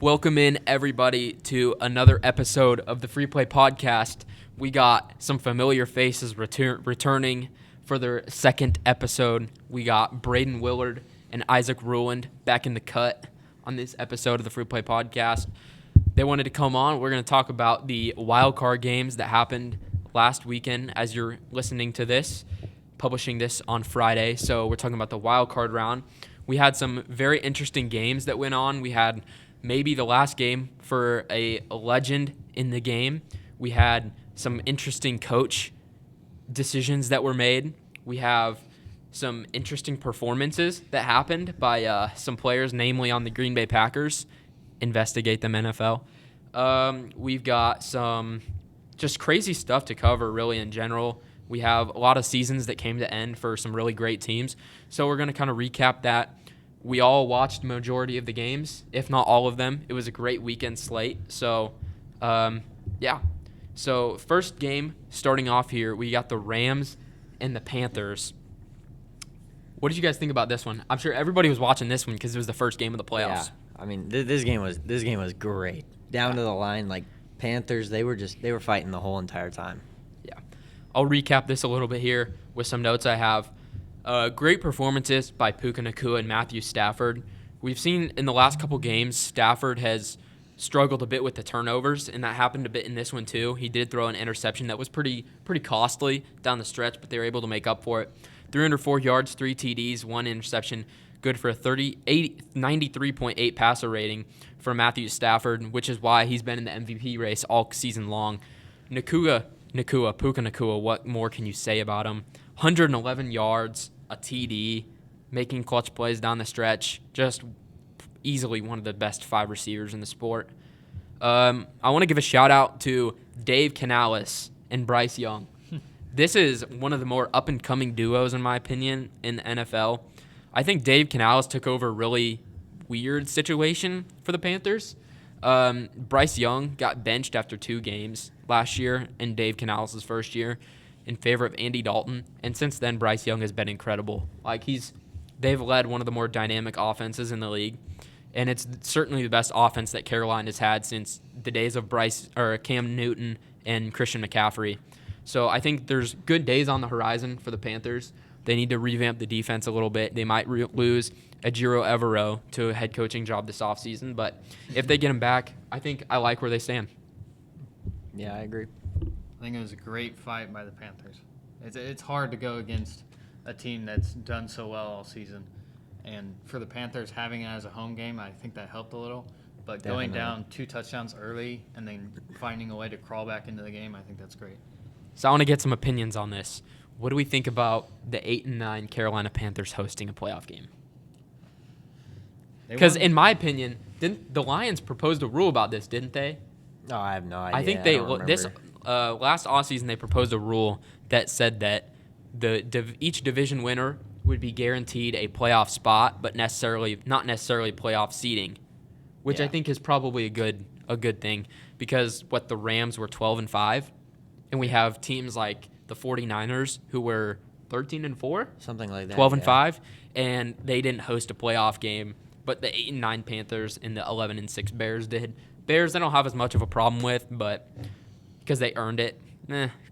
Welcome in, everybody, to another episode of the Free Play Podcast. We got some familiar faces returning for their second episode. We got Braden Willard and Isaac Ruland back in the cut on this episode of the Free Play Podcast. They wanted to come on. We're going to talk about the Wildcard games that happened last weekend as you're listening to this, publishing this on Friday. So we're talking about the Wildcard round. We had some very interesting games that went on. We had maybe the last game for a legend in the game. We had some interesting coach decisions that were made. We have some interesting performances that happened by some players, namely on the Green Bay Packers. Investigate them, NFL. We've got some just crazy stuff to cover, really, in general. We have a lot of seasons that came to end for some really great teams. So we're going to kind of recap that. We all watched the majority of the games, if not all of them. It was a great weekend slate. So, yeah. So, first game, starting off here, we got the Rams and the Panthers. What did you guys think about this one? I'm sure everybody was watching this one because it was the first game of the playoffs. Yeah, I mean, this game was great. Down to the line, like Panthers, they were fighting the whole entire time. Yeah. I'll recap this a little bit here with some notes I have. Great performances by Puka Nacua and Matthew Stafford. We've seen in the last couple games, Stafford has struggled a bit with the turnovers, and that happened a bit in this one too. He did throw an interception that was pretty costly down the stretch, but they were able to make up for it. 304 yards, 3 TDs, 1 interception, good for a 93.8 passer rating for Matthew Stafford, which is why he's been in the MVP race all season long. Puka Nacua, what more can you say about him? 111 yards, a TD, making clutch plays down the stretch, just easily one of the best 5 receivers in the sport. I want to give a shout-out to Dave Canales and Bryce Young. This is one of the more up-and-coming duos, in my opinion, in the NFL. I think Dave Canales took over a really weird situation for the Panthers. Bryce Young got benched after 2 games last year in Dave Canales' first year in favor of Andy Dalton, and since then Bryce Young has been incredible. They've led one of the more dynamic offenses in the league, and it's certainly the best offense that Carolina has had since the days of Cam Newton and Christian McCaffrey. So I think there's good days on the horizon for the Panthers. They need to revamp the defense a little bit. They might lose Ejiro Evero to a head coaching job this offseason, but if they get him back, I like where they stand. Yeah, I agree. I think it was a great fight by the Panthers. It's hard to go against a team that's done so well all season. And for the Panthers, having it as a home game, I think that helped a little. But going down 2 touchdowns early and then finding a way to crawl back into the game, I think that's great. So I want to get some opinions on this. What do we think about the 8-9 Carolina Panthers hosting a playoff game? Because in my opinion, didn't the Lions propose a rule about this, didn't they? No, I have no idea. I think last offseason they proposed a rule that said that each division winner would be guaranteed a playoff spot, but not necessarily playoff seeding, which I think is probably a good thing because the Rams were 12-5, and we have teams like the 49ers who were 13-4, something like that, 12-5, and they didn't host a playoff game, but the 8-9 Panthers and the 11-6 Bears did. Bears I don't have as much of a problem with, but because they earned it,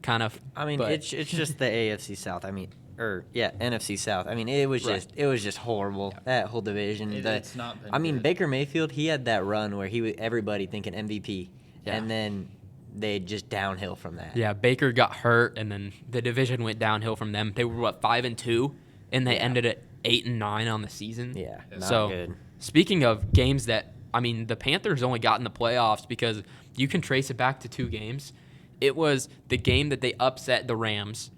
kind of. I mean, it's just the AFC South. NFC South. I mean, it was just horrible. Yeah. That whole division. It's not been good. Baker Mayfield, he had that run where everybody thinking MVP, and then they just downhill from that. Yeah, Baker got hurt, and then the division went downhill from them. They were 5-2, and they ended at 8-9 on the season. Yeah, not good. Speaking of games the Panthers only got in the playoffs because you can trace it back to 2 games. It was the game that they upset the Rams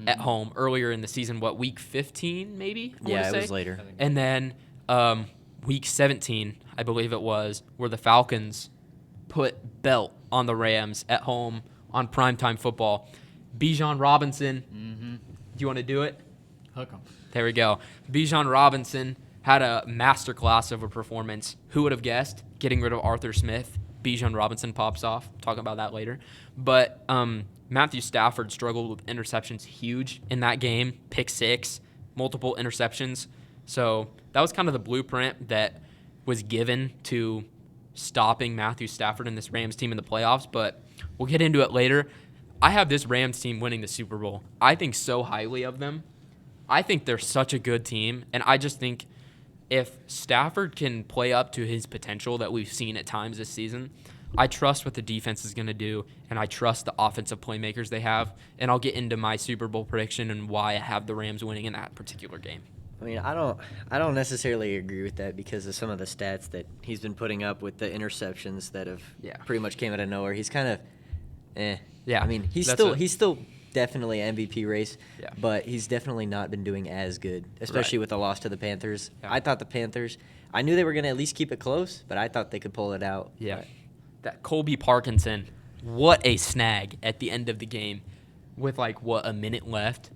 at home earlier in the season, week 15 maybe? It was later. And then week 17, I believe it was, where the Falcons put belt on the Rams at home on primetime football. Bijan Robinson, do you want to do it? Hook 'em. There we go. Bijan Robinson had a masterclass of a performance. Who would have guessed? Getting rid of Arthur Smith, Bijan Robinson pops off. Talk about that later. But Matthew Stafford struggled with interceptions huge in that game. Pick 6, multiple interceptions. So that was kind of the blueprint that was given to stopping Matthew Stafford and this Rams team in the playoffs, but we'll get into it later. I have this Rams team winning the Super Bowl. I think so highly of them. I think they're such a good team, and I just think if Stafford can play up to his potential that we've seen at times this season, I trust what the defense is going to do, and I trust the offensive playmakers they have, and I'll get into my Super Bowl prediction and why I have the Rams winning in that particular game. I mean, I don't necessarily agree with that because of some of the stats that he's been putting up with the interceptions that have pretty much came out of nowhere. He's kind of, Yeah, I mean, he's still definitely MVP race, but he's definitely not been doing as good, especially with the loss to the Panthers. Yeah. I thought the Panthers, I knew they were going to at least keep it close, but I thought they could pull it out. Yeah, that Colby Parkinson, what a snag at the end of the game with a minute left.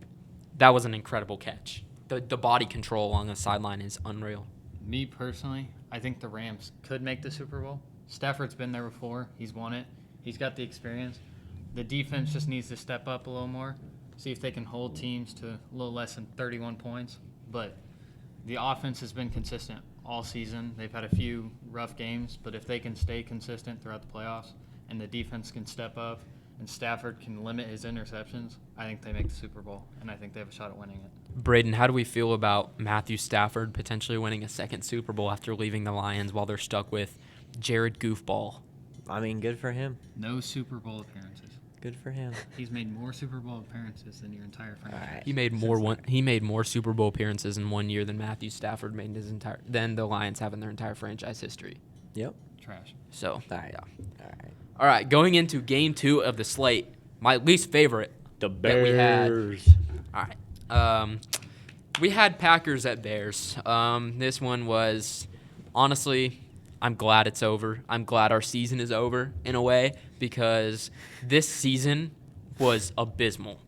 That was an incredible catch. The body control along the sideline is unreal. Me personally, I think the Rams could make the Super Bowl. Stafford's been there before. He's won it. He's got the experience. The defense just needs to step up a little more, see if they can hold teams to a little less than 31 points. But the offense has been consistent all season. They've had a few rough games, but if they can stay consistent throughout the playoffs and the defense can step up and Stafford can limit his interceptions, I think they make the Super Bowl, and I think they have a shot at winning it. Braden, how do we feel about Matthew Stafford potentially winning a second Super Bowl after leaving the Lions while they're stuck with Jared Goofball? I mean, good for him. No Super Bowl appearances. Good for him. He's made more Super Bowl appearances than your entire franchise. Right. He made more Super Bowl appearances in 1 year than Matthew Stafford made than the Lions have in their entire franchise history. Yep. Trash. So, All right. All right, going into game 2 of the slate, my least favorite. The Bears. All right. We had Packers at Bears. This one was, honestly, I'm glad it's over. I'm glad our season is over in a way because this season was abysmal.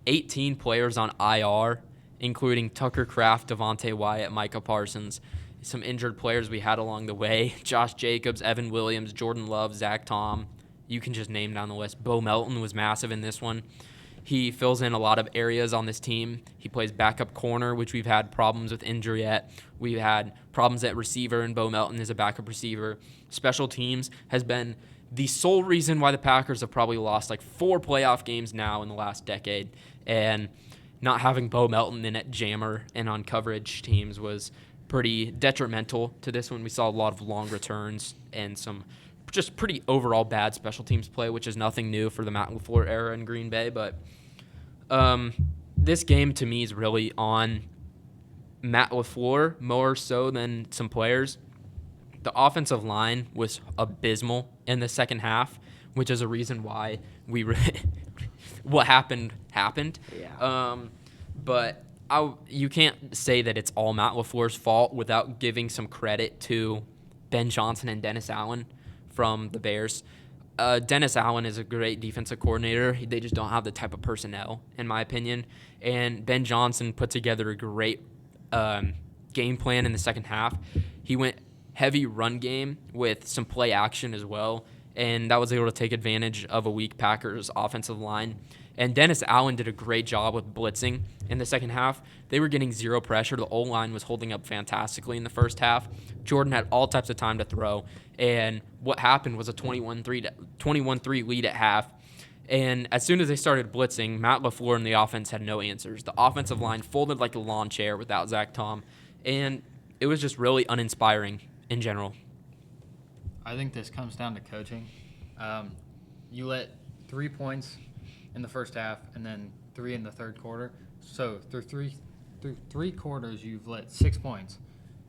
18 players on IR, including Tucker Kraft, Devontae Wyatt, Micah Parsons. Some injured players we had along the way. Josh Jacobs, Evan Williams, Jordan Love, Zach Tom. You can just name down the list. Bo Melton was massive in this one. He fills in a lot of areas on this team. He plays backup corner, which we've had problems with injury at. We've had problems at receiver, and Bo Melton is a backup receiver. Special teams has been the sole reason why the Packers have probably lost 4 playoff games now in the last decade. And not having Bo Melton in at jammer and on coverage teams was pretty detrimental to this one. We saw a lot of long returns and some just pretty overall bad special teams play, which is nothing new for the Matt LaFleur era in Green Bay. But this game to me is really on Matt LaFleur more so than some players. The offensive line was abysmal in the second half, which is a reason why what happened. Yeah. But you can't say that it's all Matt LaFleur's fault without giving some credit to Ben Johnson and Dennis Allen from the Bears. Dennis Allen is a great defensive coordinator. They just don't have the type of personnel, in my opinion. And Ben Johnson put together a great game plan in the second half. He went heavy run game with some play action as well, and that was able to take advantage of a weak Packers offensive line. And Dennis Allen did a great job with blitzing in the second half. They were getting zero pressure. The O-line was holding up fantastically in the first half. Jordan had all types of time to throw. And what happened was a 21-3 lead at half. And as soon as they started blitzing, Matt LaFleur and the offense had no answers. The offensive line folded like a lawn chair without Zach Tom. And it was just really uninspiring in general. I think this comes down to coaching. You let 3 points in the first half and then 3 in the third quarter. So through three quarters, you've let 6 points.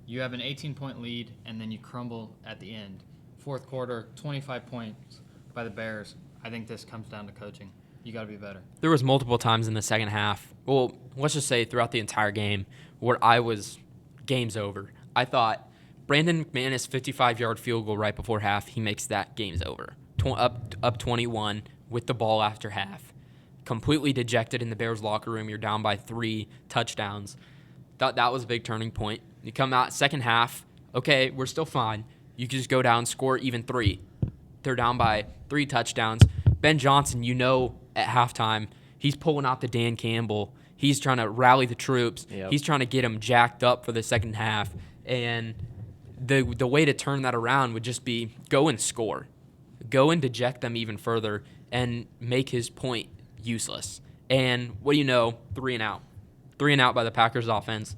You have an 18-point lead, and then you crumble at the end. Fourth quarter, 25 points by the Bears. I think this comes down to coaching. You got to be better. There was multiple times in the second half, well, let's just say throughout the entire game, where game's over. I thought Brandon McManus' 55-yard field goal right before half, he makes that game's over. Up 21 with the ball after half. Completely dejected in the Bears locker room. You're down by 3 touchdowns. Thought that was a big turning point. You come out second half, okay, we're still fine. You can just go down, score even 3. They're down by 3 touchdowns. Ben Johnson, at halftime, he's pulling out the Dan Campbell. He's trying to rally the troops. Yep. He's trying to get them jacked up for the second half. And the way to turn that around would just be go and score. Go and deject them even further and make his point useless. And what do you know? 3 and out. 3 and out by the Packers offense.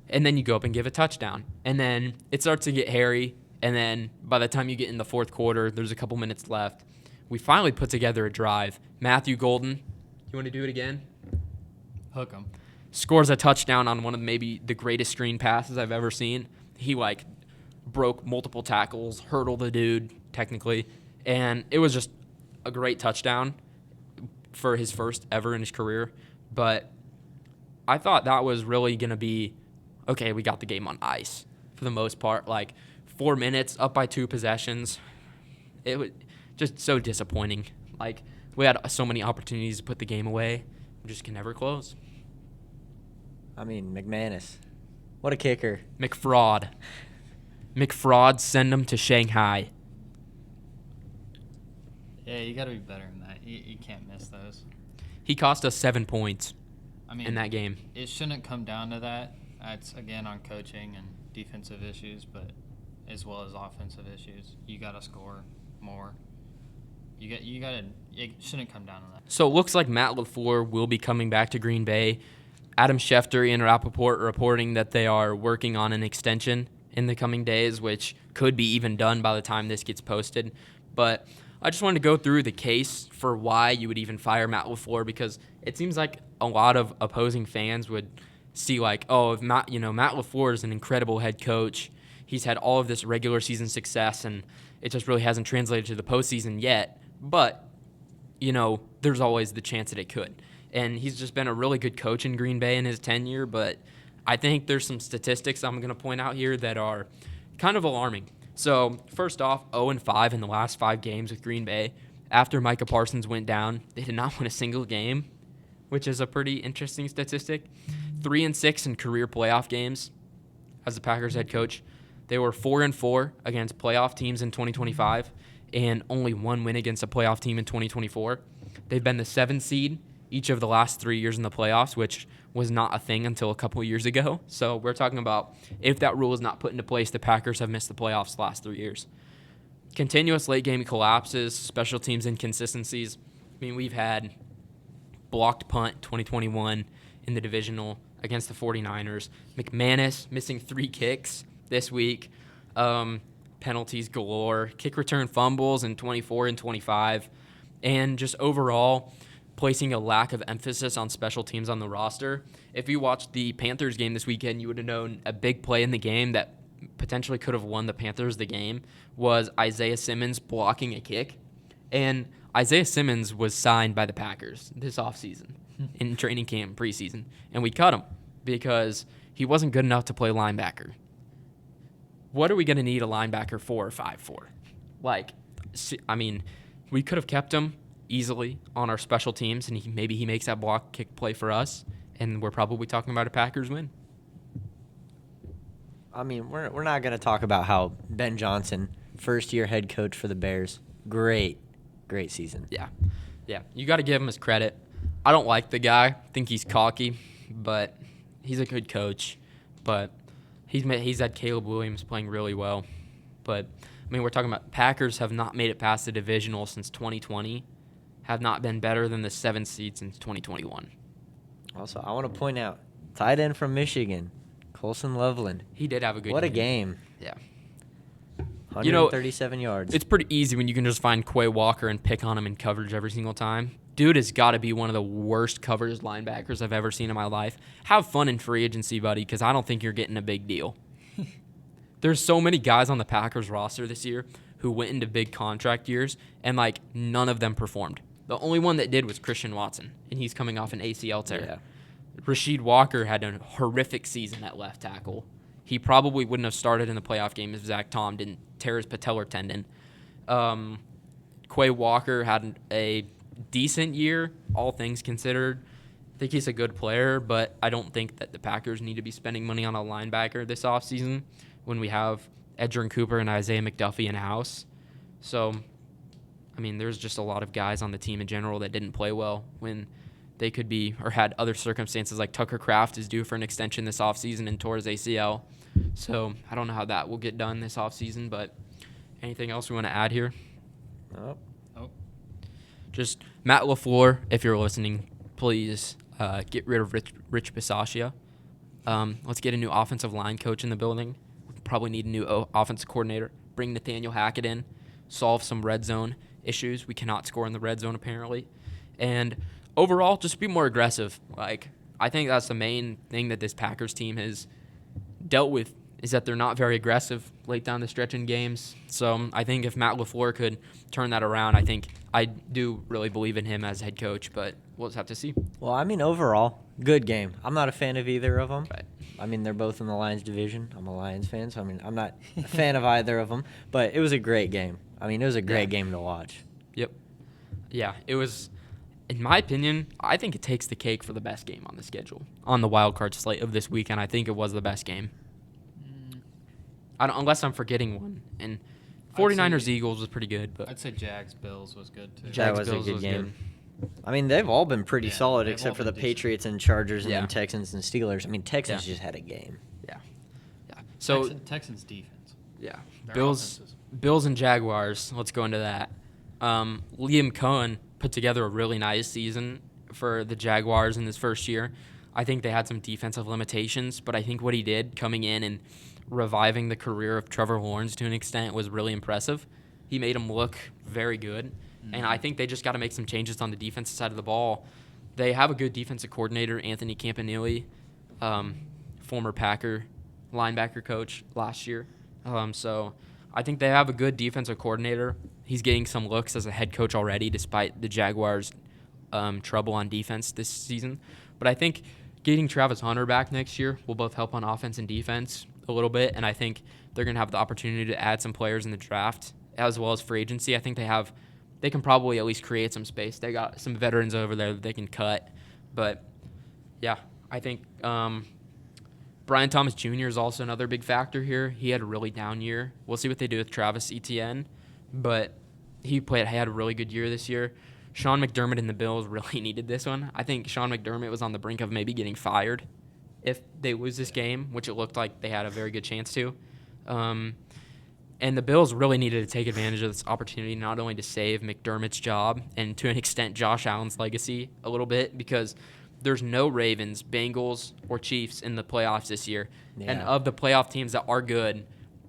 And then you go up and give a touchdown. And then it starts to get hairy. And then by the time you get in the fourth quarter, there's a couple minutes left. We finally put together a drive. Matthew Golden, you want to do it again? Hook him. Scores a touchdown on one of maybe the greatest screen passes I've ever seen. He broke multiple tackles, hurdled the dude technically, and it was just a great touchdown for his first ever in his career. But I thought that was really going to be, okay, we got the game on ice for the most part. 4 minutes, up by 2 possessions. It was just so disappointing. We had so many opportunities to put the game away. We just can never close. I mean, McManus. What a kicker. McFraud, send him to Shanghai. Yeah, you got to be better than that. You can't miss those. He cost us 7 points in that game. It shouldn't come down to that. That's, again, on coaching and defensive issues, but as well as offensive issues. You got to score more. You got to. It shouldn't come down to that. So it looks like Matt LaFleur will be coming back to Green Bay. Adam Schefter and Rappaport are reporting that they are working on an extension in the coming days, which could be even done by the time this gets posted. But I just wanted to go through the case for why you would even fire Matt LaFleur, because it seems like a lot of opposing fans would see Matt LaFleur is an incredible head coach. He's had all of this regular season success, and it just really hasn't translated to the postseason yet. But, there's always the chance that it could. And he's just been a really good coach in Green Bay in his tenure, but I think there's some statistics I'm going to point out here that are kind of alarming. So, first off, 0-5 in the last 5 games with Green Bay. After Micah Parsons went down, they did not win a single game, which is a pretty interesting statistic. 3-6 in career playoff games as the Packers head coach. They were 4-4 against playoff teams in 2025 and only 1 win against a playoff team in 2024. They've been the 7th seed each of the last 3 years in the playoffs, which was not a thing until a couple of years ago. So we're talking about if that rule is not put into place, the Packers have missed the playoffs the last 3 years. Continuous late-game collapses, special teams inconsistencies. We've had blocked punt 2021 in the divisional against the 49ers. McManus missing 3 kicks this week. Penalties galore. Kick return fumbles in 24 and 25. And just overall placing a lack of emphasis on special teams on the roster. If you watched the Panthers game this weekend, you would have known a big play in the game that potentially could have won the Panthers the game was Isaiah Simmons blocking a kick. And Isaiah Simmons was signed by the Packers this offseason in training camp preseason. And we cut him because he wasn't good enough to play linebacker. What are we going to need a linebacker 4 or 5 for? We could have kept him easily on our special teams, and maybe he makes that block kick play for us, and we're probably talking about a Packers win. We're not going to talk about how Ben Johnson, first-year head coach for the Bears, great season. Yeah. You got to give him his credit. I don't like the guy. I think he's cocky, but he's a good coach. But he's had Caleb Williams playing really well. But we're talking about Packers have not made it past the divisional since 2020. Have not been better than the 7th seed since 2021. Also, I want to point out, tight end from Michigan, Colson Loveland. He did have a good game. What a game. Yeah. 137 yards. It's pretty easy when you can just find Quay Walker and pick on him in coverage every single time. Dude has got to be one of the worst coverage linebackers I've ever seen in my life. Have fun in free agency, buddy, because I don't think you're getting a big deal. There's so many guys on the Packers roster this year who went into big contract years, and none of them performed. The only one that did was Christian Watson, and he's coming off an ACL tear. Yeah. Rasheed Walker had a horrific season at left tackle. He probably wouldn't have started in the playoff game if Zach Tom didn't tear his patellar tendon. Quay Walker had a decent year, all things considered. I think he's a good player, but I don't think that the Packers need to be spending money on a linebacker this offseason when we have Edgerrin Cooper and Isaiah McDuffie in-house. So, there's just a lot of guys on the team in general that didn't play well when they could be or had other circumstances, like Tucker Kraft is due for an extension this offseason and tore his ACL. So I don't know how that will get done this offseason, but anything else we want to add here? Oh. Just Matt LaFleur, if you're listening, please get rid of Rich Bisaccia. Let's get a new offensive line coach in the building. We probably need a new offensive coordinator. Bring Nathaniel Hackett in. Solve some red zone issues. We cannot score in the red zone, apparently. And overall, just be more aggressive. Like, I think that's the main thing that this Packers team has dealt with, is that they're not very aggressive late down the stretch in games. So I think if Matt LaFleur could turn that around, I do really believe in him as head coach, but we'll just have to see. Well, I mean, overall, good game. I'm not a fan of either of them. Right. I mean, they're both in the Lions division. I'm a Lions fan, so I mean, I'm not a fan of either of them. But it was a great game. I mean, it was a great game to watch. Yep. Yeah, it was. In my opinion, I think it takes the cake for the best game on the schedule. On the wild card slate of this weekend, I think it was the best game. Unless I'm forgetting one. And 49ers-Eagles was pretty good. But I'd say Jags-Bills was good, too. That was a good game. I mean, they've all been pretty solid except for the Patriots and Chargers and then Texans and Steelers. I mean, Texans just had a game. Yeah. So Texans defense. Yeah. Their Bills and Jaguars. Let's go into that. Liam Cohen put together a really nice season for the Jaguars in his first year. I think they had some defensive limitations, but I think what he did coming in and reviving the career of Trevor Lawrence to an extent was really impressive. He made him look very good, and I think they just got to make some changes on the defensive side of the ball. They have a good defensive coordinator, Anthony Campanile, former Packer linebacker coach last year. So I think they have a good defensive coordinator. He's getting some looks as a head coach already, despite the Jaguars' trouble on defense this season. But I think getting Travis Hunter back next year will both help on offense and defense a little bit, and I think they're going to have the opportunity to add some players in the draft as well as free agency. I think they can probably at least create some space. They got some veterans over there that they can cut. But, yeah, I think Brian Thomas Jr. is also another big factor here. He had a really down year. We'll see what they do with Travis Etienne, but he had a really good year this year. Sean McDermott and the Bills really needed this one. I think Sean McDermott was on the brink of maybe getting fired if they lose this game, which it looked like they had a very good chance to. And the Bills really needed to take advantage of this opportunity, not only to save McDermott's job and to an extent Josh Allen's legacy a little bit, because there's no Ravens, Bengals, or Chiefs in the playoffs this year. Yeah. And of the playoff teams that are good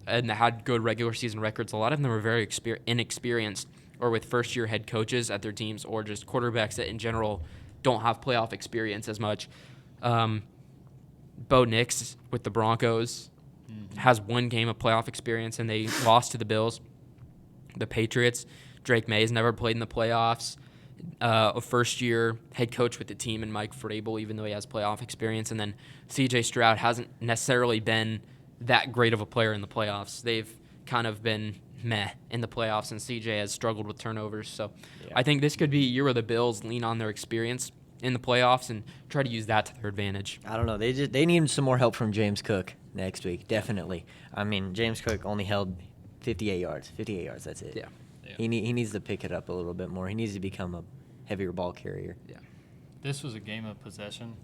and that had good regular season records, a lot of them are very inexperienced or with first-year head coaches at their teams or just quarterbacks that in general don't have playoff experience as much. Bo Nix with the Broncos has one game of playoff experience, and they lost to the Bills. The Patriots, Drake May's never played in the playoffs. A first-year head coach with the team in Mike Vrabel, even though he has playoff experience. And then C.J. Stroud hasn't necessarily been that great of a player in the playoffs. They've kind of been meh in the playoffs, and C.J. has struggled with turnovers. So I think this could be a year where the Bills lean on their experience in the playoffs and try to use that to their advantage. I don't know. They need some more help from James Cook next week, definitely. I mean, James Cook only held 58 yards. 58 yards, that's it. Yeah. He needs to pick it up a little bit more. He needs to become a heavier ball carrier. Yeah. This was a game of possession.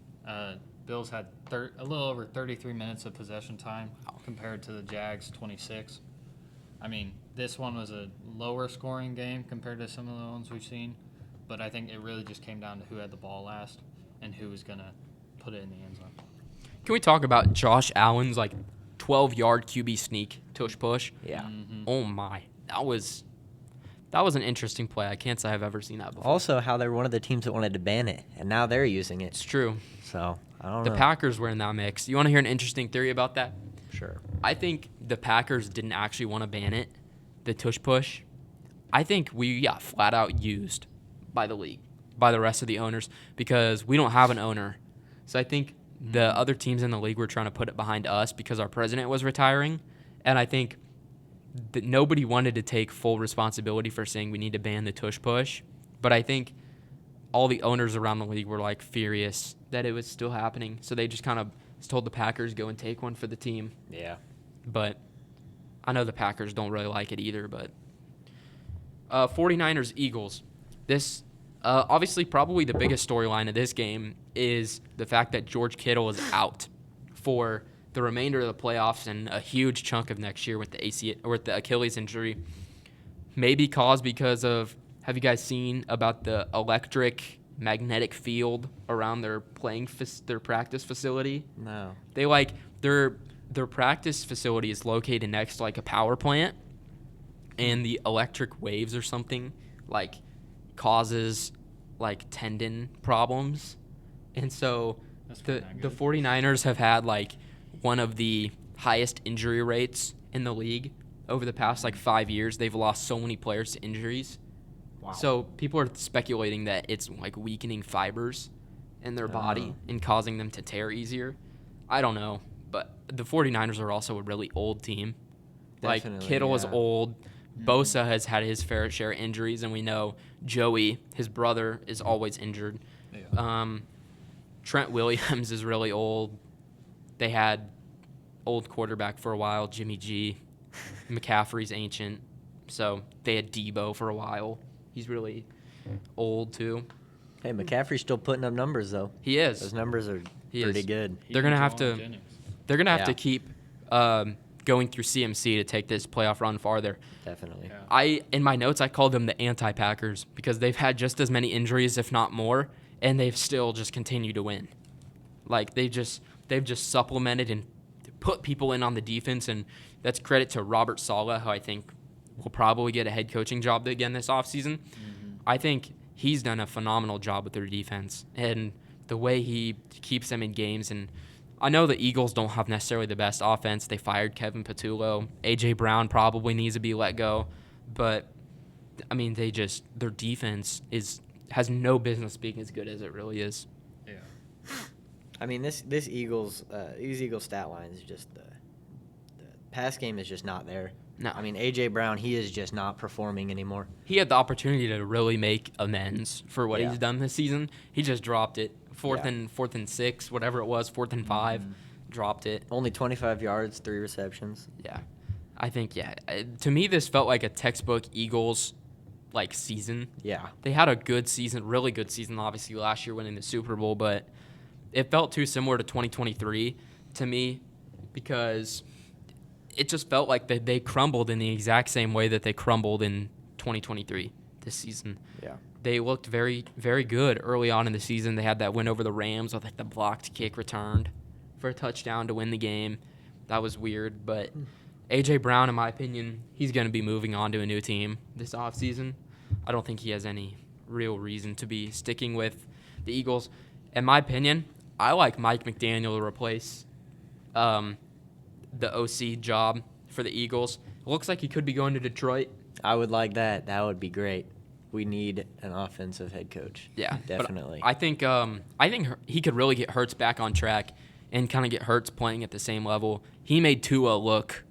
Bills had a little over 33 minutes of possession time compared to the Jags' 26. I mean, this one was a lower scoring game compared to some of the ones we've seen, but I think it really just came down to who had the ball last and who was going to put it in the end zone. Can we talk about Josh Allen's 12-yard QB sneak tush push? Yeah. Mm-hmm. Oh my, that was an interesting play. I can't say I've ever seen that before. Also, how they're one of the teams that wanted to ban it, and now they're using it. It's true. So, I don't know. The Packers were in that mix. You want to hear an interesting theory about that? Sure. I think the Packers didn't actually want to ban it, the tush push. I think we got flat out used by the league, by the rest of the owners, because we don't have an owner. So I think the other teams in the league were trying to put it behind us because our president was retiring, and I think that nobody wanted to take full responsibility for saying we need to ban the tush push. But I think all the owners around the league were furious that it was still happening. So they just kind of told the Packers go and take one for the team. Yeah. But I know the Packers don't really like it either. But 49ers, Eagles. This obviously probably the biggest storyline of this game is the fact that George Kittle is out for the remainder of the playoffs and a huge chunk of next year with the or with the Achilles injury. Maybe caused because of, have you guys seen about the electric magnetic field around their their practice facility? No. They their practice facility is located next to like a power plant, and the electric waves or something like causes like tendon problems. And so the 49ers have had like one of the highest injury rates in the league over the past like 5 years. They've lost so many players to injuries. Wow. So people are speculating that it's like weakening fibers in their body and causing them to tear easier. I don't know, but the 49ers are also a really old team. Definitely, like Kittle is old. Bosa has had his fair share of injuries, and we know Joey, his brother, is always injured. Yeah. Trent Williams is really old. They had old quarterback for a while, Jimmy G. McCaffrey's ancient. So they had Debo for a while. He's really old, too. Hey, McCaffrey's still putting up numbers, though. He is. Those numbers are pretty good. They're gonna have to keep going through CMC to take this playoff run farther. Definitely. Yeah. In my notes, I called them the anti-Packers because they've had just as many injuries, if not more, and they've still just continued to win. Like they've just supplemented and put people in on the defense, and that's credit to Robert Saleh, who I think will probably get a head coaching job again this offseason. Mm-hmm. I think he's done a phenomenal job with their defense and the way he keeps them in games. And I know the Eagles don't have necessarily the best offense. They fired Kevin Patullo. A.J. Brown probably needs to be let go. But, I mean, their defense has no business being as good as it really is. Yeah. I mean, these Eagles stat lines, just the pass game is just not there. No. I mean, A.J. Brown, he is just not performing anymore. He had the opportunity to really make amends for what Yeah. he's done this season. He just dropped it. Fourth and 6, whatever it was, 4th and 5, dropped it. Only 25 yards, 3 receptions. Yeah. I think, to me, this felt like a textbook Eagles, like, season. Yeah. They had a good season, really good season, obviously, last year winning the Super Bowl, but it felt too similar to 2023 to me because it just felt like they crumbled in the exact same way that they crumbled in 2023 this season. Yeah. They looked very, very good early on in the season. They had that win over the Rams with like the blocked kick returned for a touchdown to win the game. That was weird, but A.J. Brown, in my opinion, he's going to be moving on to a new team this offseason. I don't think he has any real reason to be sticking with the Eagles. In my opinion, I like Mike McDaniel to replace the OC job for the Eagles. It looks like he could be going to Detroit. I would like that. That would be great. We need an offensive head coach. Yeah, definitely. I think he could really get Hurts back on track and kind of get Hurts playing at the same level. He made Tua look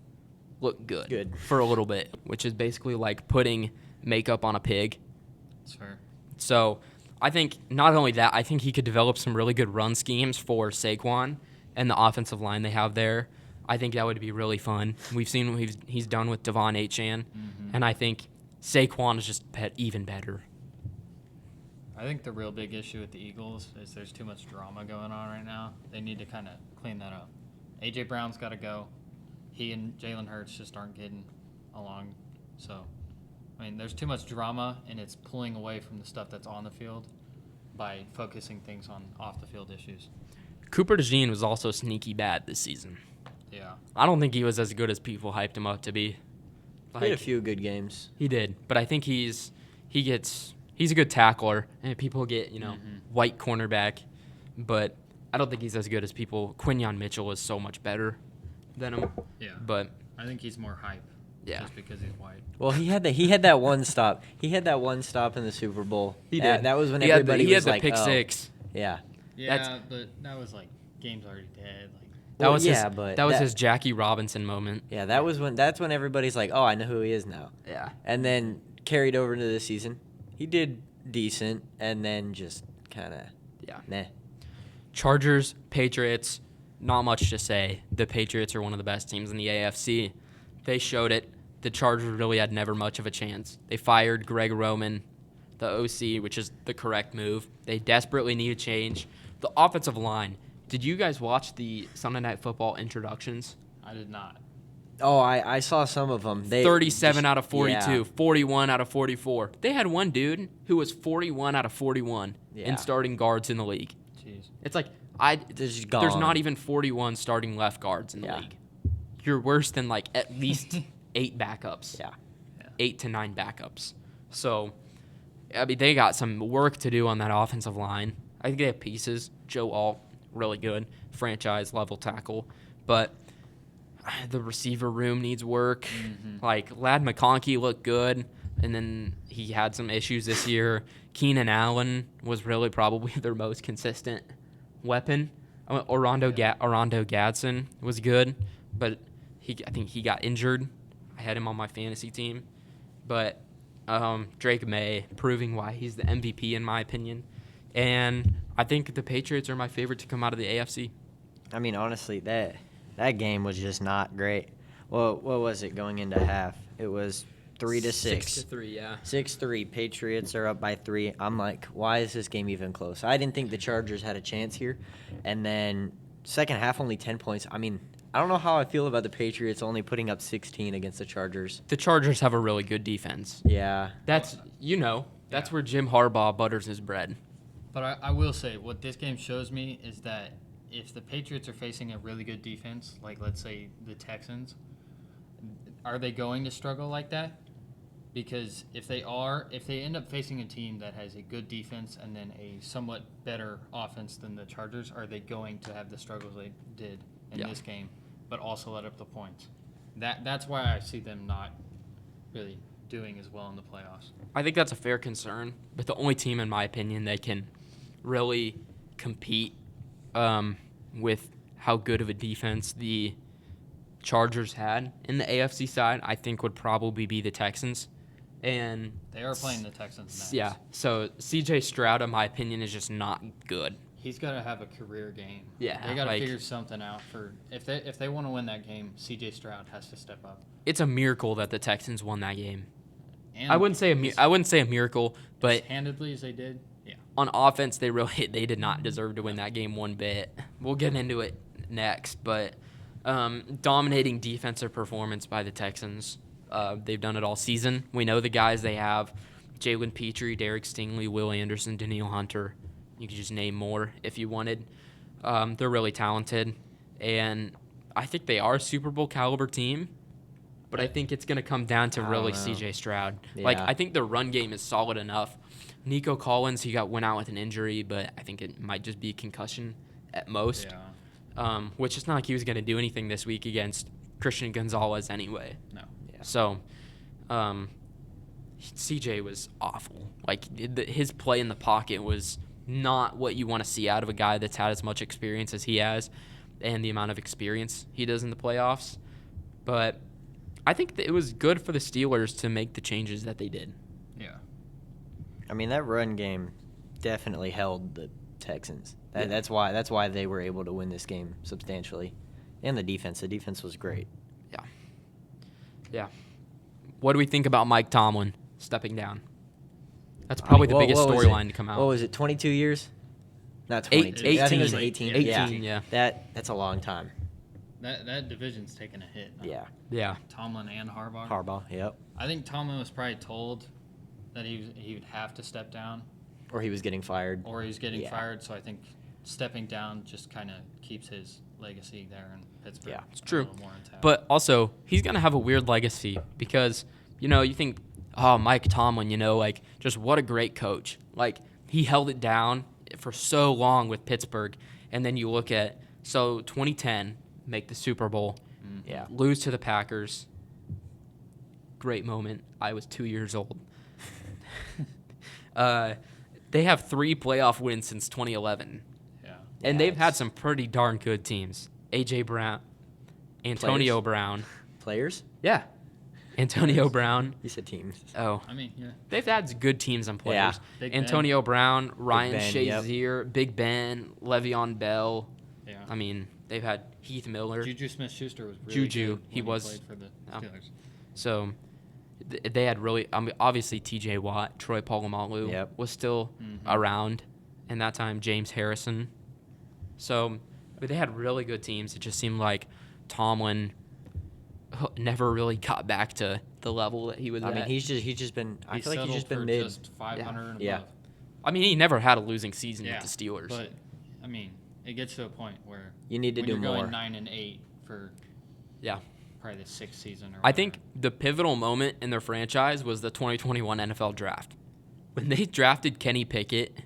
good for a little bit, which is basically like putting makeup on a pig. That's fair. So I think not only that, I think he could develop some really good run schemes for Saquon and the offensive line they have there. I think that would be really fun. We've seen what he's done with Devon Achane, and I think Saquon is just even better. I think the real big issue with the Eagles is there's too much drama going on right now. They need to kind of clean that up. A.J. Brown's got to go. He and Jalen Hurts just aren't getting along. So, I mean, there's too much drama, and it's pulling away from the stuff that's on the field by focusing things on off-the-field issues. Cooper DeJean was also sneaky bad this season. Yeah. I don't think he was as good as people hyped him up to be. He had a few good games. He did, but I think he's a good tackler, and people get white cornerback, but I don't think he's as good as people. Quinyon Mitchell is so much better than him. Yeah. But I think he's more hype. Yeah. Just because he's white. Well, he had that one stop. He had that one stop in the Super Bowl. He did. That was when he everybody had was the like, pick oh. six. Yeah. Yeah, but that was like game's already dead. Like That was his Jackie Robinson moment. Yeah, that's when everybody's like, oh, I know who he is now. Yeah. And then carried over into the season. He did decent, and then just kind of meh. Chargers, Patriots, not much to say. The Patriots are one of the best teams in the AFC. They showed it. The Chargers really had never much of a chance. They fired Greg Roman, the OC, which is the correct move. They desperately need a change. The offensive line Did you guys watch the Sunday Night Football introductions? I did not. Oh, I saw some of them. 37 out of 42, yeah. 41 out of 44. They had one dude who was 41 out of 41 Yeah. in starting guards in the league. Jeez. It's like Just there's gone. not even 41 starting left guards in the Yeah. league. You're worse than like at least 8 backups. Yeah. 8 to 9 backups. So, I mean, they got some work to do on that offensive line. I think they have pieces. Joe Alt, really good, franchise level tackle, but the receiver room needs work. Mm-hmm. Like Ladd McConkey looked good, and then he had some issues this year. Keenan Allen was really probably their most consistent weapon. Orondo Gadsden was good, but I think he got injured. I had him on my fantasy team, but Drake May proving why he's the MVP in my opinion, and I think the Patriots are my favorite to come out of the AFC. I mean, honestly, that game was just not great. Well, what was it going into half? It was 3-6. 6-3, yeah. 6-3. Patriots are up by 3. I'm like, why is this game even close? I didn't think the Chargers had a chance here. And then second half, only 10 points. I mean, I don't know how I feel about the Patriots only putting up 16 against the Chargers. The Chargers have a really good defense. Yeah. That's where Jim Harbaugh butters his bread. But I will say, what this game shows me is that if the Patriots are facing a really good defense, like let's say the Texans, are they going to struggle like that? Because if they end up facing a team that has a good defense and then a somewhat better offense than the Chargers, are they going to have the struggles they did in this game, but also let up the points? That's why I see them not really doing as well in the playoffs. I think that's a fair concern, but the only team, in my opinion, that can really compete with how good of a defense the Chargers had in the AFC side, I think would probably be the Texans. And they are playing the Texans next. Yeah, so C.J. Stroud, in my opinion, is just not good. He's got to have a career game. Yeah, they got to figure something out for if they want to win that game. C.J. Stroud has to step up. It's a miracle that the Texans won that game. And I wouldn't say a miracle, but as handedly as they did. Yeah. On offense, they did not deserve to win that game one bit. We'll get into it next, but dominating defensive performance by the Texans. They've done it all season. We know the guys they have: Jalen Petrie, Derek Stingley, Will Anderson, Danielle Hunter. You could just name more if you wanted. They're really talented, and I think they are a Super Bowl caliber team. But I think it's going to come down to really C.J. Stroud. Yeah. Like, I think the run game is went enough. Nico Collins, went out with an injury, but I think it might just be concussion at most. Yeah. Which it's not like he was going to do anything this week against Christian Gonzalez anyway. No. Yeah. So, CJ was awful. Like, his play in the pocket was not what you want to see out of a guy that's had as much experience as he has and the amount of experience he does in the playoffs. But I think that it was good for the Steelers to make the changes that they did. Yeah. I mean, that run game definitely held the Texans. That's why they were able to win this game substantially. And the defense was great. Yeah. What do we think about Mike Tomlin stepping down? That's probably the biggest storyline to come out. What was it, 22 years? Not 22. 18. I think it was 18. 18, yeah. That's a long time. That division's taken a hit. Yeah. Yeah. Tomlin and Harbaugh. Harbaugh, yep. I think Tomlin was probably told that he would have to step down. Or he was getting fired. Or he's getting fired, so I think stepping down just kind of keeps his legacy there in Pittsburgh. Yeah, it's true. A little more intact. But also, he's going to have a weird legacy because, you think, oh, Mike Tomlin, like, just what a great coach. Like, he held it down for so long with Pittsburgh. And then you look at, 2010, make the Super Bowl. Yeah. Lose to the Packers. Great moment. I was 2 years old. They have 3 playoff wins since 2011. Yeah. And they've had some pretty darn good teams. A.J. Brown, Antonio Brown. Players? Yeah. Antonio Brown. You said teams. Oh. I mean, yeah. They've had good teams and players. Yeah. Big Ben. Antonio Brown, Ryan Ben, Shazier, Big Ben, Le'Veon Bell. Yeah. I mean, they've had Heath Miller. Juju Smith-Schuster was really Juju, good he when was. played for the Steelers. So they had really, obviously T.J. Watt, Troy Polamalu was still around, and that time James Harrison. So But they had really good teams. It just seemed like Tomlin never really got back to the level that he was at. I mean, he's just been. I feel like he's just been mid. mid. Just 500 and Yeah. above. I mean, he never had a losing season with the Steelers. But I mean, it gets to a point where You need to do you're more. going 9-8 for probably the 6th season. Or I think the pivotal moment in their franchise was the 2021 NFL draft. When they drafted Kenny Pickett,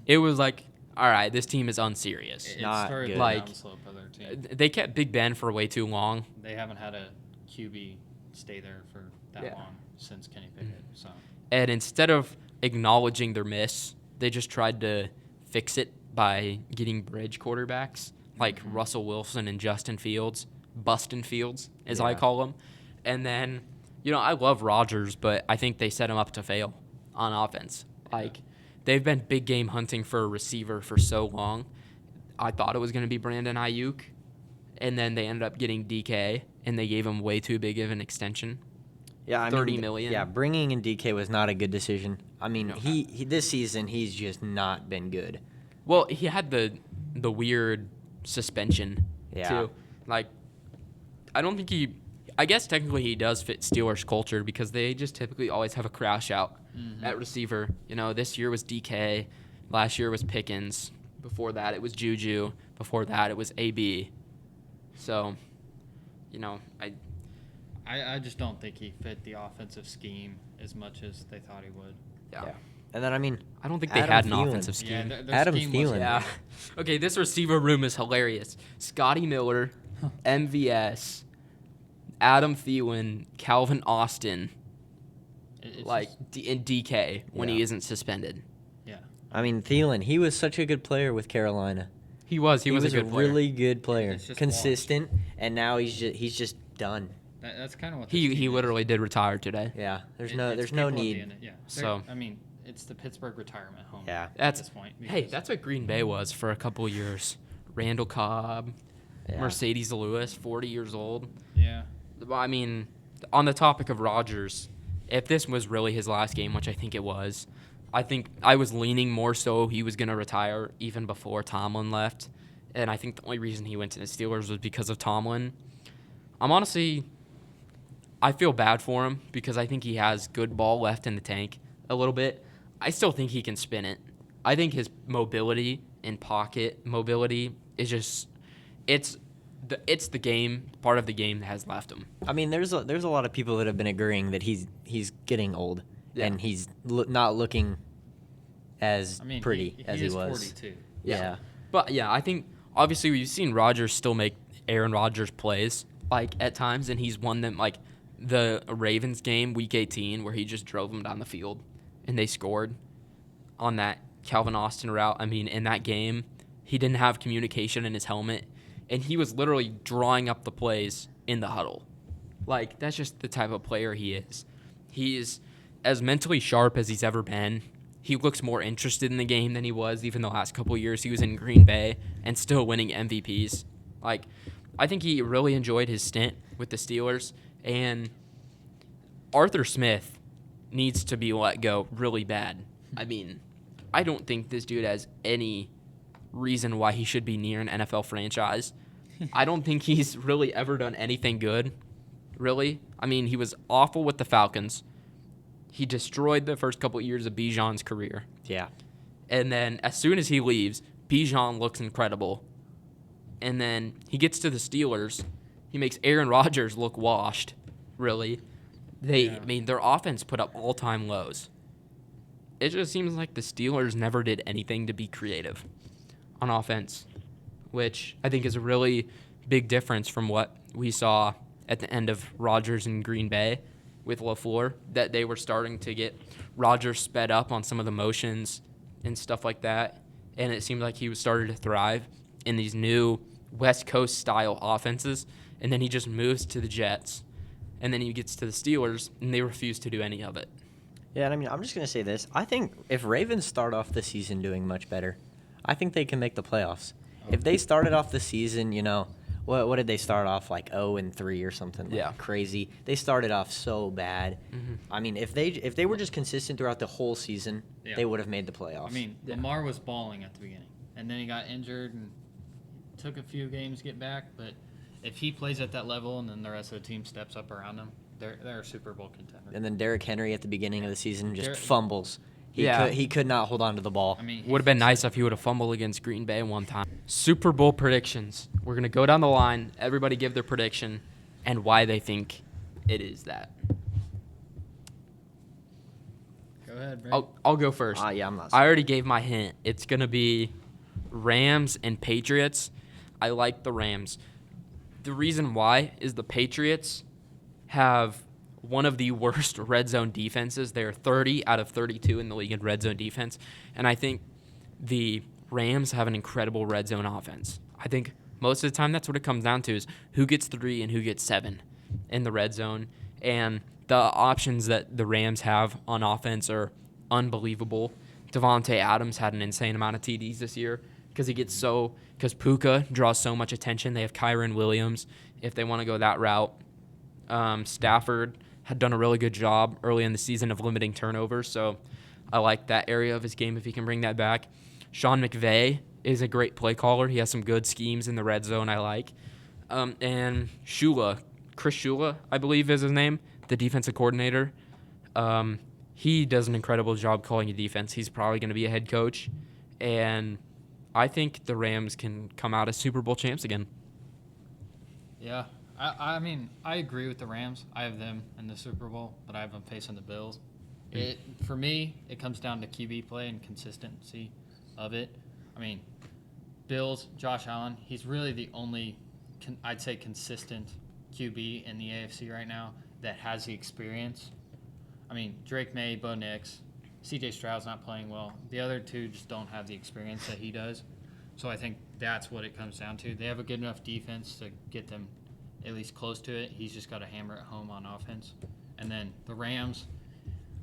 it was like, all right, this team is unserious. it not started good. the Like, downslope of their team. They kept Big Ben for way too long. They haven't had a QB stay there for that Yeah. long since Kenny Pickett. So And instead of acknowledging their miss, they just tried to fix it by getting bridge quarterbacks like Russell Wilson and Justin Fields, Bustin' Fields, as I Yeah. call them. And then, I love Rodgers, but I think they set him up to fail on offense. Like, they've been big game hunting for a receiver for so long. I thought it was going to be Brandon Ayuk, and then they ended up getting DK, and they gave him way too big of an extension. Yeah, I 30 mean, million. Yeah, bringing in DK was not a good decision. I mean, No. he this season he's just not been good. Well, he had the weird suspension Yeah. too. Like, I don't think I guess technically he does fit Steelers culture because they just typically always have a crash out at receiver. This year was DK, last year was Pickens, before that it was Juju, before that it was AB. So, I just don't think he fit the offensive scheme as much as they thought he would. yeah. And then I mean, I don't think they Adam had an Thielen. offensive scheme. their Adam scheme Thielen. wasn't Yeah. great. Okay, this receiver room is hilarious. Scotty Miller, MVS, Adam Thielen, Calvin Austin, It's like just- and DK when he Yeah. isn't suspended. yeah. I mean Thielen, he was such a good player with Carolina. He was a good player. really good player, It's just consistent, and now he's just done. That's kind of what this He team is. literally did retire today. Yeah, there's It's no people at the need. end of- Yeah. So- I mean, it's the Pittsburgh retirement home. Yeah. At That's this point. Hey, because- that's what Green Bay was for a couple of years. Randall Cobb, Yeah. Mercedes Lewis, 40 years old. Yeah. I mean, on the topic of Rodgers, if this was really his last game, which I think it was, I think I was leaning more so he was going to retire even before Tomlin left. And I think the only reason he went to the Steelers was because of Tomlin. I feel bad for him because I think he has good ball left in the tank a little bit. I still think he can spin it. I think his mobility and pocket mobility is just it's the game, part of the game that has left him. I mean, there's a lot of people that have been agreeing that he's getting old, Yeah. and he's not looking as I mean, pretty as he is was. 42. Yeah. But yeah, I think obviously we've seen Rodgers still make Aaron Rodgers plays like at times, and he's won them like the Ravens game week 18 where he just drove them down the field and they scored on that Calvin Austin route. I mean, in that game, he didn't have communication in his helmet, and he was literally drawing up the plays in the huddle. Like, that's just the type of player he is. He is as mentally sharp as he's ever been. He looks more interested in the game than he was even the last couple of years he was in Green Bay and still winning MVPs. Like, I think he really enjoyed his stint with the Steelers, and Arthur Smith needs to be let go really bad. I mean, I don't think this dude has any reason why he should be near an NFL franchise. I don't think he's really ever done anything good, really. I mean, he was awful with the Falcons. He destroyed the first couple of years of Bijan's career. Yeah. And then as soon as he leaves, Bijan looks incredible. And then he gets to the Steelers. He makes Aaron Rodgers look washed, really. I mean, their offense put up all-time lows. It just seems like the Steelers never did anything to be creative on offense, which I think is a really big difference from what we saw at the end of Rodgers in Green Bay with LaFleur, that they were starting to get Rodgers sped up on some of the motions and stuff like that, and it seemed like he was starting to thrive in these new West Coast style offenses, and then he just moves to the Jets, and then he gets to the Steelers, and they refuse to do any of it. Yeah, and I mean, I'm just going to say this. I think if Ravens start off the season doing much better, I think they can make the playoffs. If they started off the season, what did they start off, like 0-3 or something? Yeah. Crazy. They started off so bad. Mm-hmm. I mean, if they were just consistent throughout the whole season, Yeah. they would have made the playoffs. I mean, Yeah. Lamar was balling at the beginning, and then he got injured, and took a few games to get back, but if he plays at that level and then the rest of the team steps up around him, they're a Super Bowl contender. And then Derrick Henry at the beginning of the season just fumbles. Yeah. He could not hold on to the ball. I mean, Would have been nice if he would have fumbled against Green Bay one time. Super Bowl predictions. We're going to go down the line. Everybody give their prediction and why they think it is that. Go ahead, Brady. I'll go first. Yeah, I'm not. I already gave my hint. It's going to be Rams and Patriots. I like the Rams. The reason why is the Patriots have one of the worst red zone defenses. They're 30 out of 32 in the league in red zone defense. And I think the Rams have an incredible red zone offense. I think most of the time that's what it comes down to is who gets 3 and who gets 7 in the red zone. And the options that the Rams have on offense are unbelievable. Devontae Adams had an insane amount of TDs this year because Puka draws so much attention. They have Kyron Williams if they want to go that route. Stafford had done a really good job early in the season of limiting turnovers, so I like that area of his game if he can bring that back. Sean McVay is a great play caller. He has some good schemes in the red zone I like. And Chris Shula, I believe is his name, the defensive coordinator. He does an incredible job calling a defense. He's probably going to be a head coach. And I think the Rams can come out as Super Bowl champs again. Yeah. I mean, I agree with the Rams. I have them in the Super Bowl, but I have them facing the Bills. For me, it comes down to QB play and consistency of it. I mean, Bills, Josh Allen, he's really the only, I'd say, consistent QB in the AFC right now that has the experience. I mean, Drake May, Bo Nix, C.J. Stroud's not playing well. The other two just don't have the experience that he does. So I think that's what it comes down to. They have a good enough defense to get them at least close to it. He's just got to hammer it home on offense. And then the Rams,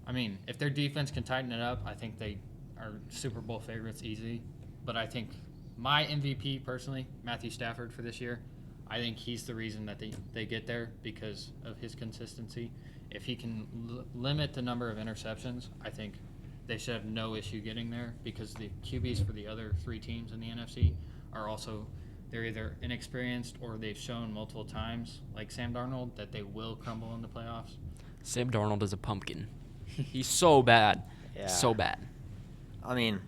I mean, if their defense can tighten it up, I think they are Super Bowl favorites easily. But I think my MVP personally, Matthew Stafford for this year, I think he's the reason that they get there because of his consistency. If he can limit the number of interceptions, I think they should have no issue getting there because the QBs for the other 3 teams in the NFC are also – they're either inexperienced or they've shown multiple times, like Sam Darnold, that they will crumble in the playoffs. Sam Darnold is a pumpkin. He's so bad. Yeah. So bad. I mean,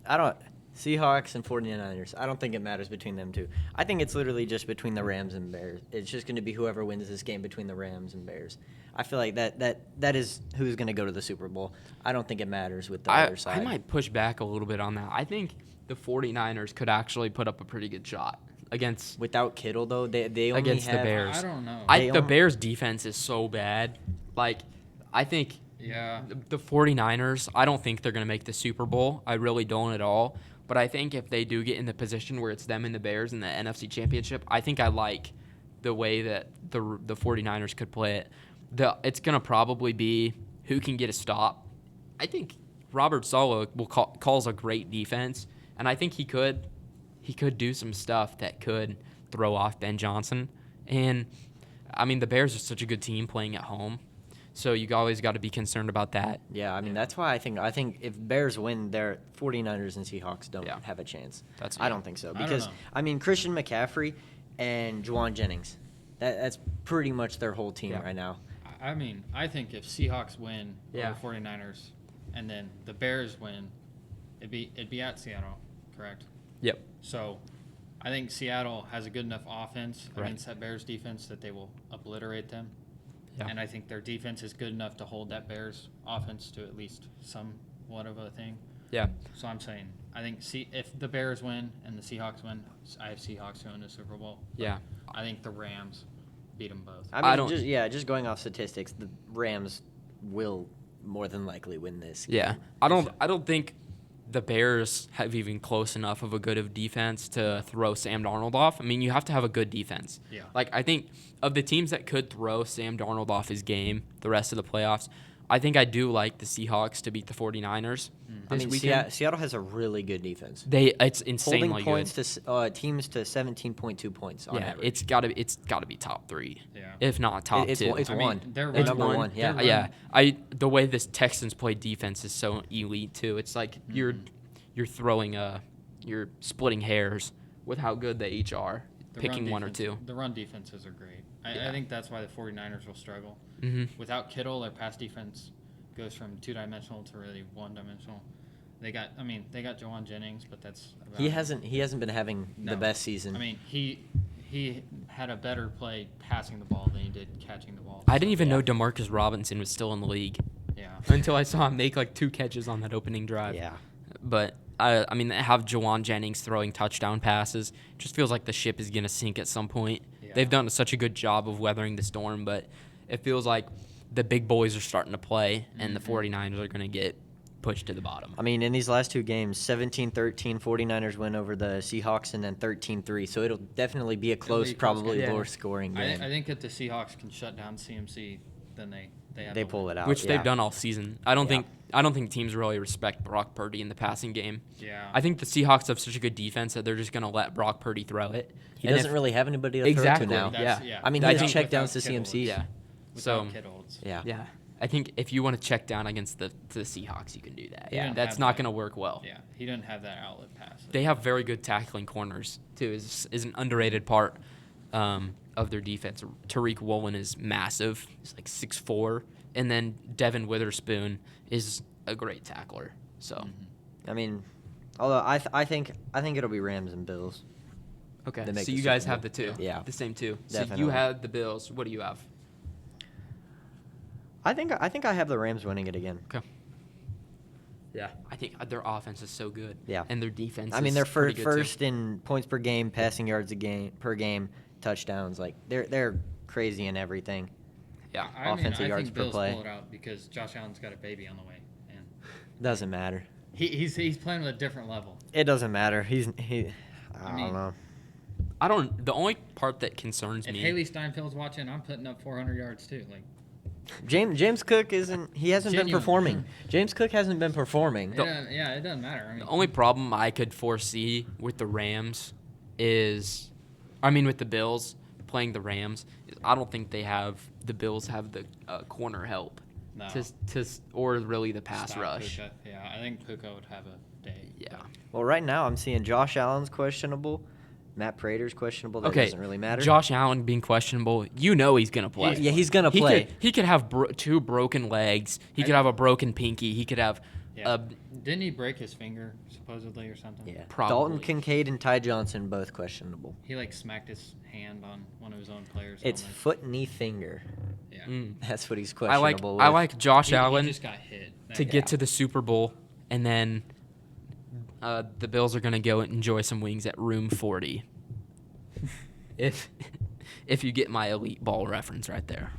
Seahawks and 49ers, I don't think it matters between them two. I think it's literally just between the Rams and Bears. It's just going to be whoever wins this game between the Rams and Bears. I feel like that is who's going to go to the Super Bowl. I don't think it matters with the other side. I might push back a little bit on that. I think the 49ers could actually put up a pretty good shot against without Kittle though. They only against have, the Bears. I don't know. The Bears defense is so bad. Like I think the 49ers, I don't think they're going to make the Super Bowl. I really don't at all. But I think if they do get in the position where it's them and the Bears in the NFC Championship, I think I like the way that the 49ers could play it. It's going to probably be who can get a stop. I think Robert Saleh calls a great defense, and I think he could do some stuff that could throw off Ben Johnson. And, I mean, the Bears are such a good team playing at home, so you always got to be concerned about that. Yeah, I mean, that's why I think if Bears win, their 49ers and Seahawks don't have a chance. I don't think so. Because, I mean, Christian McCaffrey and Juwan Jennings, that's pretty much their whole team right now. I mean, I think if Seahawks win over 49ers and then the Bears win, it'd be at Seattle, correct? Yep. So I think Seattle has a good enough offense against that Bears defense that they will obliterate them. Yeah. And I think their defense is good enough to hold that Bears offense to at least somewhat of a thing. Yeah. So I'm saying, I think if the Bears win and the Seahawks win, I have Seahawks going to Super Bowl. Yeah. I think the Rams beat them both. I mean, just going off statistics, the Rams will more than likely win this game. Yeah. I don't think the Bears have even close enough of a good of defense to throw Sam Darnold off. I mean, you have to have a good defense. Yeah. Like, I think of the teams that could throw Sam Darnold off his game the rest of the playoffs, I think I do like the Seahawks to beat the 49ers this weekend. Seattle has a really good defense. It's insanely holding points to teams to 17.2 points on average. It's got to be top 3, if not top 2. It's one. They're number one. Yeah. The way this Texans play defense is so elite too. It's like you're throwing you're splitting hairs with how good they each are, picking one or two. The run defenses are great. Yeah. I think that's why the 49ers will struggle. Mm-hmm. Without Kittle, their pass defense goes from two-dimensional to really one-dimensional. They got Jawan Jennings, but that's about He hasn't been having the best season. I mean, he had a better play passing the ball than he did catching the ball. I didn't even know Demarcus Robinson was still in the league Yeah. until I saw him make like 2 catches on that opening drive. Yeah. But I mean, have Jawan Jennings throwing touchdown passes. Just feels like the ship is gonna sink at some point. Yeah. They've done such a good job of weathering the storm, but it feels like the big boys are starting to play, and the 49ers are gonna get pushed to the bottom. I mean, in these last 2 games, 17-13, 49ers win over the Seahawks, and then 13-3. So it'll definitely be a close, probably game. lower scoring game. I think if the Seahawks can shut down CMC, then they pull it out, which they've done all season. I don't think teams really respect Brock Purdy in the passing game. Yeah. I think the Seahawks have such a good defense that they're just gonna let Brock Purdy throw it. He doesn't really have anybody to exactly throw to now. Yeah. I mean, I he think has check downs to without CMC. Yeah. Without So Kittle, it's- Yeah. I think if you want to check down against the Seahawks, you can do that. He Yeah, didn't that's have not that. going to work well. Yeah, he didn't have that outlet pass. They have very good tackling corners too. Is an underrated part of their defense. Tariq Woolen is massive. He's like 6'4", and then Devin Witherspoon is a great tackler. So I mean, although I think it'll be Rams and Bills. okay, They make so the you guys Super have Bowl. the two. Yeah. The same two. So Definitely. you had the Bills. What do you have? I think I have the Rams winning it again. Okay. Yeah, I think their offense is so good. Yeah. And their defense. I mean, is they're pretty good, too. first in points per game, passing yards per game, touchdowns. Like they're crazy in everything. Yeah. Offensive yards think per Bills play. pull it out because Josh Allen's got a baby on the way, and Doesn't matter. he's playing at a different level. It doesn't matter. I mean, don't know. The only part that concerns If me. Haley Steinfeld's watching, I'm putting up 400 yards too. Like James Cook hasn't been Genuine. performing. James Cook hasn't been performing. it doesn't matter. I mean, The only problem I could foresee with the Rams with the Bills playing the Rams, is I don't think the Bills have the corner help no. or really the pass Stop rush. Puka. Yeah, I think Puka would have a day. Yeah. Well, right now I'm seeing Josh Allen's questionable, Matt Prater's questionable. That Okay. doesn't really matter. Josh Allen being questionable, he's gonna play. Yeah, he's gonna play. He could have 2 broken legs. He could have a broken pinky. He could have. Yeah. Didn't he break his finger supposedly or something? Yeah. Probably. Dalton Kincaid and Ty Johnson both questionable. He smacked his hand on one of his own players. It's foot, knee, finger. Yeah. That's what he's I questionable with. like Josh He Allen just got hit. to get to the Super Bowl, and then the Bills are gonna go enjoy some wings at Room 40. if you get my elite ball reference right there.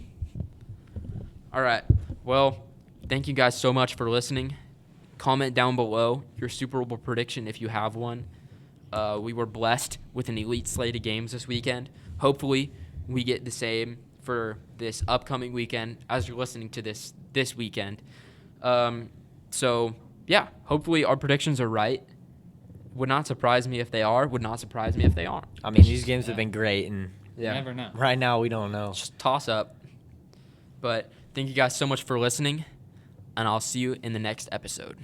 All right. Well, thank you guys so much for listening. Comment down below your Super Bowl prediction if you have one. We were blessed with an elite slate of games this weekend. Hopefully, we get the same for this upcoming weekend as you're listening to this weekend. So, yeah, hopefully our predictions are right. Would not surprise me if they are. Would not surprise me if they aren't. I mean, these games have been great, and You never know. right now we don't know. Just toss up. But thank you guys so much for listening, and I'll see you in the next episode.